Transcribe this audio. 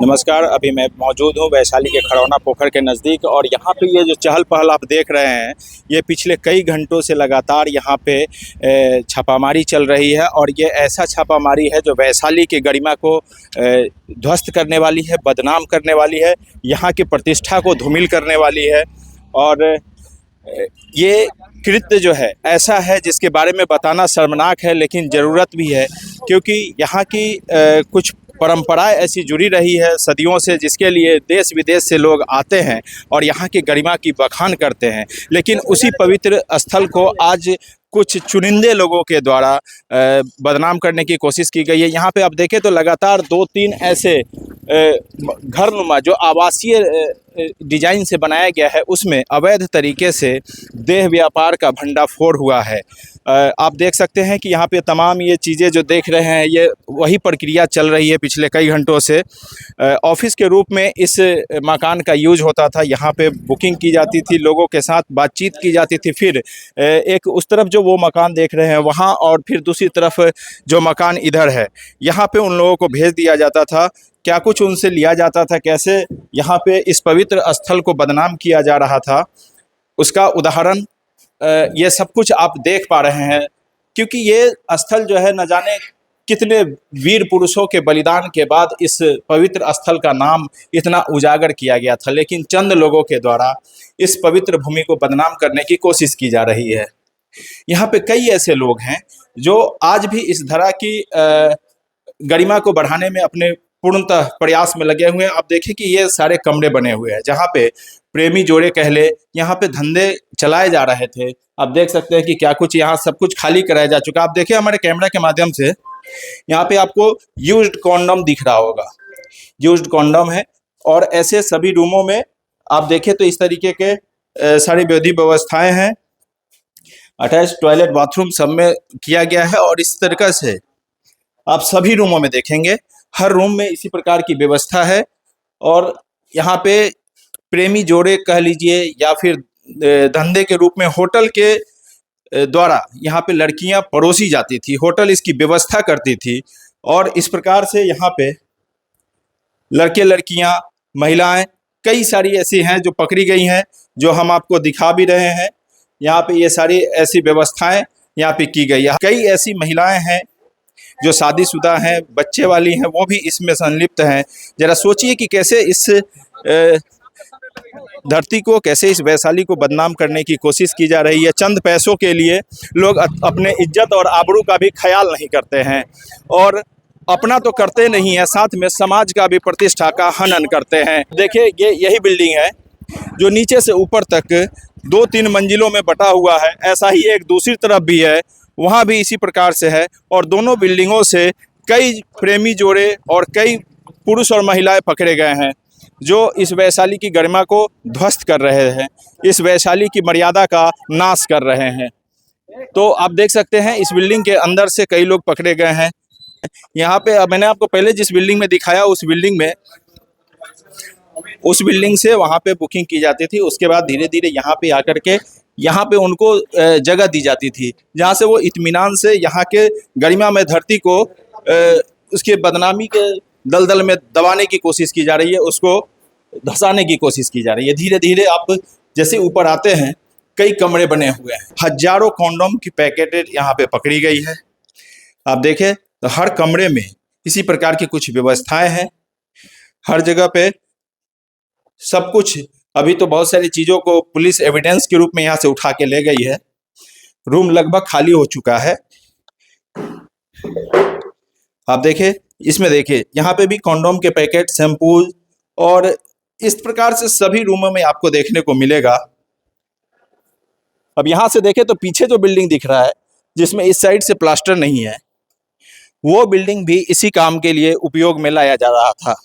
नमस्कार। अभी मैं मौजूद हूँ वैशाली के खरौना पोखर के नज़दीक और यहाँ पे ये जो चहल पहल आप देख रहे हैं, ये पिछले कई घंटों से लगातार यहाँ पे छापामारी चल रही है। और ये ऐसा छापामारी है जो वैशाली की गरिमा को ध्वस्त करने वाली है, बदनाम करने वाली है, यहाँ की प्रतिष्ठा को धूमिल करने वाली है। और ये कृत्य जो है ऐसा है जिसके बारे में बताना शर्मनाक है, लेकिन ज़रूरत भी है, क्योंकि यहाँ की कुछ परंपराएं ऐसी जुड़ी रही है सदियों से, जिसके लिए देश विदेश से लोग आते हैं और यहाँ की गरिमा की बखान करते हैं। लेकिन उसी पवित्र स्थल को आज कुछ चुनिंदे लोगों के द्वारा बदनाम करने की कोशिश की गई है। यहाँ पे आप देखें तो लगातार 2-3 ऐसे घरनुमा जो आवासीय डिजाइन से बनाया गया है, उसमें अवैध तरीके से देह व्यापार का भंडाफोड़ हुआ है। आप देख सकते हैं कि यहाँ पे तमाम ये चीज़ें जो देख रहे हैं, ये वही प्रक्रिया चल रही है पिछले कई घंटों से। ऑफिस के रूप में इस मकान का यूज होता था, यहाँ पे बुकिंग की जाती थी, लोगों के साथ बातचीत की जाती थी। फिर एक उस तरफ जो वो मकान देख रहे हैं वहाँ, और फिर दूसरी तरफ जो मकान इधर है, यहाँ पे उन लोगों को भेज दिया जाता था। क्या कुछ उनसे लिया जाता था, कैसे यहाँ पे इस पवित्र स्थल को बदनाम किया जा रहा था, उसका उदाहरण ये सब कुछ आप देख पा रहे हैं। क्योंकि ये स्थल जो है, न जाने कितने वीर पुरुषों के बलिदान के बाद इस पवित्र स्थल का नाम इतना उजागर किया गया था, लेकिन चंद लोगों के द्वारा इस पवित्र भूमि को बदनाम करने की कोशिश की जा रही है। यहाँ पे कई ऐसे लोग हैं जो आज भी इस धरा की गरिमा को बढ़ाने में अपने पूर्णतः प्रयास में लगे हुए हैं। आप देखें कि ये सारे कमरे बने हुए हैं जहाँ पे प्रेमी जोड़े कह ले, यहाँ पे धंधे चलाए जा रहे थे। आप देख सकते हैं कि क्या कुछ यहाँ सब कुछ खाली कराया जा चुका है। आप देखिए हमारे कैमरा के माध्यम से, यहाँ पे आपको यूज्ड कॉन्डम दिख रहा होगा, यूज्ड कॉन्डम है। और ऐसे सभी रूमों में आप देखें तो इस तरीके के सारी विधि व्यवस्थाएं हैं। अटैच टॉयलेट बाथरूम सब में किया गया है। और इस तरीके से आप सभी रूमों में देखेंगे, हर रूम में इसी प्रकार की व्यवस्था है। और यहाँ पे प्रेमी जोड़े कह लीजिए या फिर धंधे के रूप में होटल के द्वारा यहाँ पे लड़कियां परोसी जाती थी, होटल इसकी व्यवस्था करती थी। और इस प्रकार से यहाँ पे लड़के लड़कियां महिलाएं कई सारी ऐसी हैं जो पकड़ी गई हैं, जो हम आपको दिखा भी रहे हैं। यहाँ पे ये सारी ऐसी व्यवस्थाएं यहाँ पे की गई है। कई ऐसी महिलाएं हैं जो शादीशुदा हैं, बच्चे वाली हैं, वो भी इसमें संलिप्त हैं। जरा सोचिए कि कैसे इस धरती को, कैसे इस वैशाली को बदनाम करने की कोशिश की जा रही है। चंद पैसों के लिए लोग अपने इज्जत और आबरू का भी ख्याल नहीं करते हैं, और अपना तो करते नहीं है, साथ में समाज का भी प्रतिष्ठा का हनन करते हैं। देखिए ये यही बिल्डिंग है जो नीचे से ऊपर तक 2-3 मंजिलों में बटा हुआ है। ऐसा ही एक दूसरी तरफ भी है, वहाँ भी इसी प्रकार से है। और दोनों बिल्डिंगों से कई प्रेमी जोड़े और कई पुरुष और महिलाएं पकड़े गए हैं, जो इस वैशाली की गरिमा को ध्वस्त कर रहे हैं, इस वैशाली की मर्यादा का नाश कर रहे हैं। तो आप देख सकते हैं इस बिल्डिंग के अंदर से कई लोग पकड़े गए हैं। यहाँ पे मैंने आपको पहले जिस बिल्डिंग में दिखाया, उस बिल्डिंग से वहाँ पे बुकिंग की जाती थी। उसके बाद धीरे धीरे यहाँ पे आकर के यहाँ पे उनको जगह दी जाती थी, जहाँ से वो इत्मीनान से यहाँ के गरिमा में धरती को उसके बदनामी के दलदल में दबाने की कोशिश की जा रही है, उसको धंसाने की कोशिश की जा रही है। धीरे धीरे आप जैसे ऊपर आते हैं, कई कमरे बने हुए हैं, हजारों कॉन्डोम की पैकेट यहाँ पे पकड़ी गई है। आप देखें तो हर कमरे में इसी प्रकार की कुछ व्यवस्थाएं हैं, हर जगह पे सब कुछ। अभी तो बहुत सारी चीज़ों को पुलिस एविडेंस के रूप में यहाँ से उठा के ले गई है। रूम लगभग खाली हो चुका है। आप देखें, इसमें देखिए यहाँ पे भी कॉन्डोम के पैकेट, शैम्पू और इस प्रकार से सभी रूमों में आपको देखने को मिलेगा। अब यहाँ से देखें तो पीछे जो बिल्डिंग दिख रहा है, जिसमें इस साइड से प्लास्टर नहीं है, वो बिल्डिंग भी इसी काम के लिए उपयोग में लाया जा रहा था।